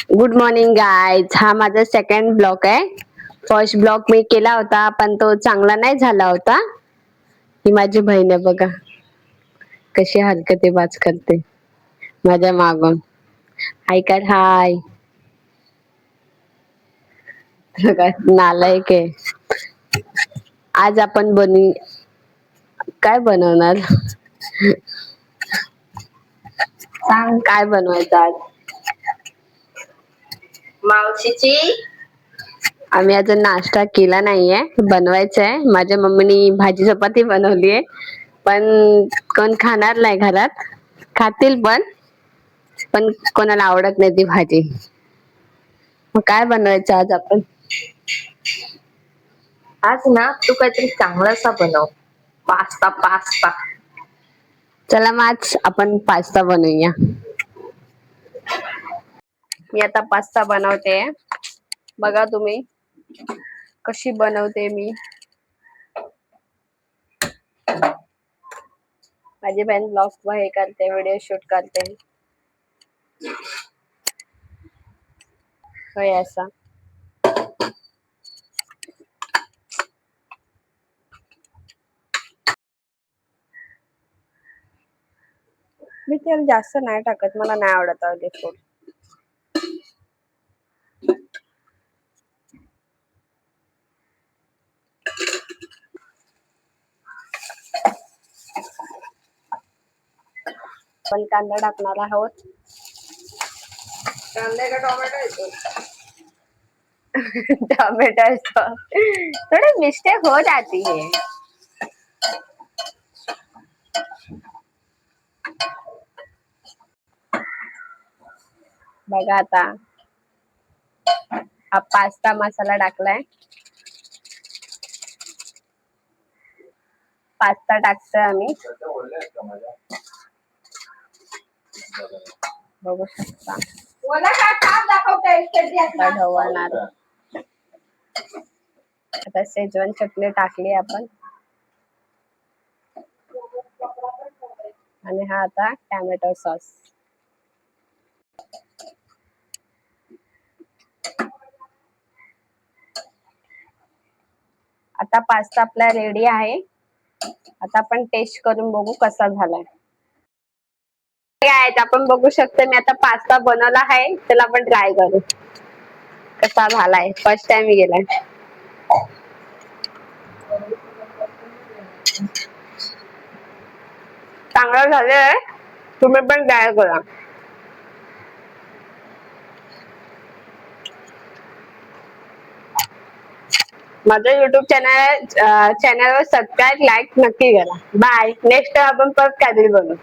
Good morning guys. हा माझा second blog आहे. फर्स्ट ब्लॉग मी केला होता पण तो चांगला नाही झाला होता. ही माझी बहीण आहे बघा, कशी हरकतेबाज करते माझ्या मागून. हाय कर हाय. नालायक आहे. आज आपण काय बनवणार? सांग काय बनवायचं आज? मावशीची आम्ही अजून नाश्ता केला नाहीये, बनवायचंय. माझ्या मम्मीनी भाजी चपाती बनवलीये, पण कोण खाणार नाही घरात. खातील पण कोणाला आवडत नाही ती भाजी. मग काय बनवायचं आज आपण? आज ना तू काहीतरी चांगलासा बनव. Pasta pasta. चला मग आज आपण पास्ता बनवूया. मी आता पास्ता बनवते, बघा तुम्ही कशी बनवते मी. माझी बहीण ब्लॉग हे करते, व्हिडिओ शूट करते. होय असा. मी तेल जास्त नाही टाकत, मला नाही आवडत ऑइली फूड. पण कांदा टाकणार आहोत. कांदा का टोमॅटो येतो? टोमॅटो थोड़ी मिस्टेक हो जाती है. बघा आता हा पास्ता मसाला टाकलाय. पास्ता टाकतोय आम्ही, बघू शकता. आता ढवळणार. आता शेजवान चटणी टाकली आपण, आणि हा आता टोमॅटो सॉस. आता पास्ता आपला रेडी आहे. आता आपण टेस्ट करून बघू कसा झालाय. आपण बघू शकतो, मी आता पास्ता बनवला आहे, त्याला आपण ट्राय करू कसा झालाय. फर्स्ट टाइम गेलाय. चांगलं झालंय, तुम्ही पण ट्राय करा. माझं युट्यूब चॅनलवर सबस्क्राईब, लाईक नक्की करा. बाय. नेक्स्ट आपण परत काहीतरी बनवू.